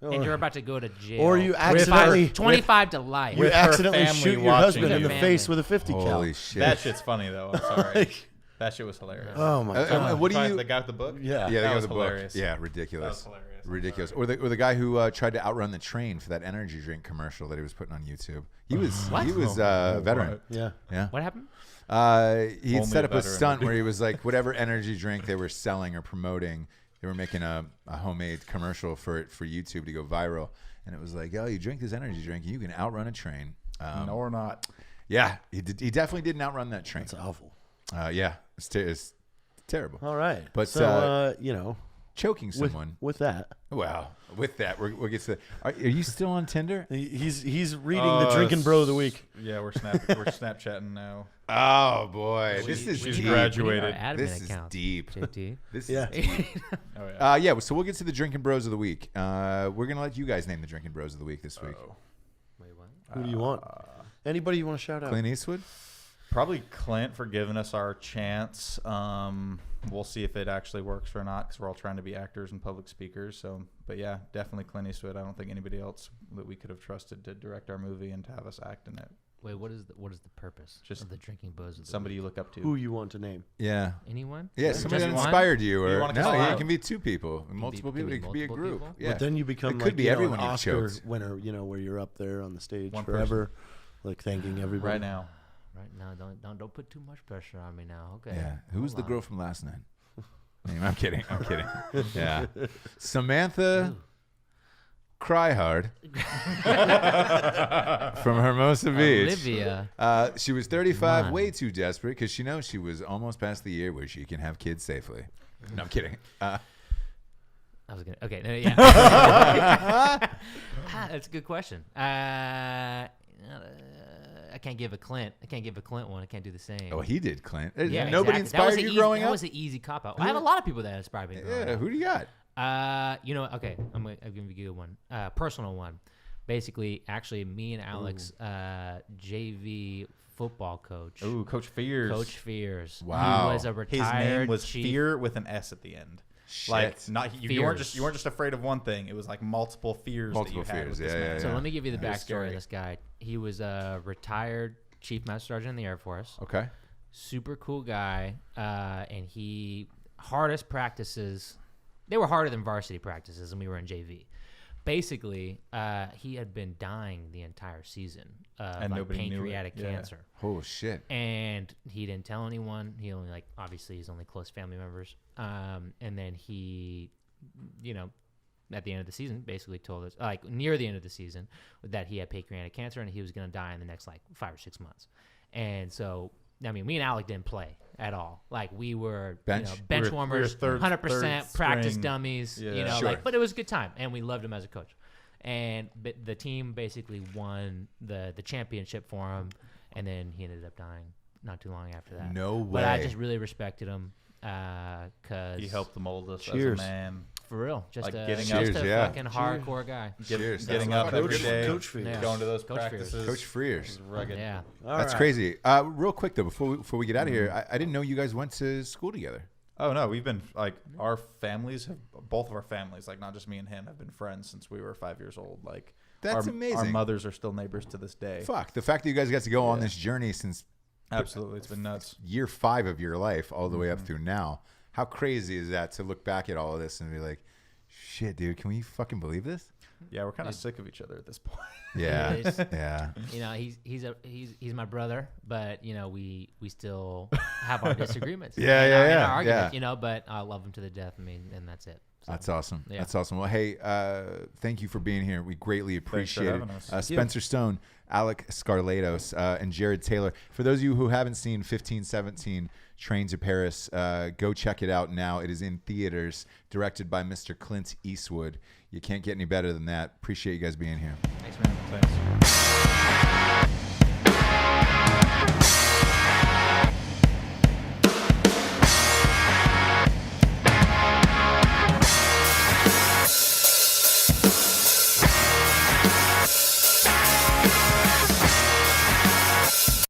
and you're about to go to jail. Or you for accidentally 25 to life. you With her accidentally family shoot your watching husband in you. the face with a 50 cal. Holy shit. that shit's funny though. I'm sorry. Like, That shit was hilarious. oh my And god. what do you? The guy with the book? Yeah. Yeah, That they was got the book. hilarious. Yeah, That ridiculous. was hilarious. I'm Ridiculous. sorry. Or the guy who tried to outrun the train for that energy drink commercial that he was putting on YouTube. He was a veteran. What? Yeah. Yeah. What happened? He had Only set a up a veteran stunt would where he was like, whatever energy drink they were selling or promoting, they were making a homemade commercial for YouTube to go viral. And it was like, oh, you drink this energy drink and you can outrun a train. No, or not. Yeah, he definitely didn't outrun that train. It's awful. Yeah, it's terrible. All right. But, so Choking with, someone. with that, Well, with that, we'll get to. Are you still on Tinder? he's reading the Drinkin' Bro of the week. Yeah, we're Snapchatting now. Oh boy, this is she's deep. graduated. Our admin This is account, deep. JT. This Yeah. is deep. Oh yeah. Yeah, so we'll get to the Drinking Bros of the week. We're gonna let you guys name the Drinking Bros of the week this week. Wait, what? Who do you want? Anybody you want to shout out? Clint Eastwood. Probably Clint for giving us our chance. We'll see if it actually works or not because we're all trying to be actors and public speakers. So, but yeah, definitely Clint Eastwood. I don't think anybody else that we could have trusted to direct our movie and to have us act in it. Wait, what is the purpose Just of the Drinking Bros? Of the Somebody week? you look up to. Who you want to name? Yeah. Anyone? Yeah, somebody that Just one? inspired you, You or wanna no, call it out? can be two people, multiple can people. be It could be a multiple group. people? Yeah, But then you become it could like be an everyone you Oscar choked. winner. Where you're up there on the stage One forever, like thanking everybody. right now. Right now, don't put too much pressure on me now. Okay. Yeah. Who was Hold the on. girl from last night? I'm kidding. I'm kidding. Yeah. Samantha Cryhard from Hermosa Beach. Olivia. She was 35, Man. way too desperate because she knows she was almost past the year where she can have kids safely. No, I'm kidding. I was gonna. Okay. No, yeah. That's a good question. I can't give a Clint. I can't give a Clint one. I can't do the same. Oh, he did, Clint. Yeah, Nobody exactly. inspired you growing That up? was an easy cop out. I have a lot of people that inspired me. Growing Yeah, up. who do you got? Okay. I'm gonna give you a good one. Personal one. Basically, actually, me and Alex, JV football coach. Ooh, Coach Fears. Coach Fears. Wow. He was a His retired name was chief. Fear with an S at the end. Shit. Like not you weren't Fears. just afraid of one thing. It was like multiple fears. Multiple that you had fears, with this yeah, man. yeah, So yeah. let me give you the That was backstory scary. of this guy. He was a retired chief master sergeant in the Air Force. Okay. Super cool guy, and he hardest practices they were harder than varsity practices, and we were in JV. Basically, he had been dying the entire season of And like nobody knew it. pancreatic Yeah. cancer. Oh shit. And he didn't tell anyone. He only obviously he's only close family members. And then he, at the end of the season, basically told us near the end of the season that he had pancreatic cancer and he was going to die in the next 5 or 6 months. And so, I mean, me and Alec didn't play at all. Like we were bench We were warmers, third 100% practice string. dummies. Yeah. Sure. But it was a good time and we loved him as a coach. And the team basically won the championship for him, and then he ended up dying not too long after that. No But I way. just really respected him because He helped mold us Cheers. as a man. for real, just Like a, getting just up- a Cheers, yeah. fucking hardcore guy. Cheers. Getting That's up fucking every Coach, day, Coach Fears. Yeah. going to those Coach Fears. practices. Coach Frears. It was rugged. Yeah, All That's right. crazy. Real quick though, before we get out of here, I didn't know you guys went to school together. Oh no, we've been our families have both of our families, not just me and him, have been friends since we were 5 years old. That's our amazing. mothers are still neighbors to this day. Fuck, the fact that you guys got to go on this journey since Absolutely, it's been nuts. year 5 of your life all the way up through now. How crazy is that to look back at all of this and be like, shit, dude, can we fucking believe this? Yeah, we're kind of sick of each other at this point. Yeah, It is. yeah. He's my brother, but we still have our disagreements. Yeah, and yeah, our, and yeah, our arguments, yeah. But I love him to the death. I mean, and that's it. So, That's awesome. Yeah. That's awesome. Well, hey, thank you for being here. We greatly appreciate it. having us. Spencer Stone, Alec Scarlatos, and Jared Taylor. For those of you who haven't seen 1517 Train to Paris, go check it out now. It is in theaters, directed by Mr. Clint Eastwood. You can't get any better than that. Appreciate you guys being here. Thanks, man. Thanks.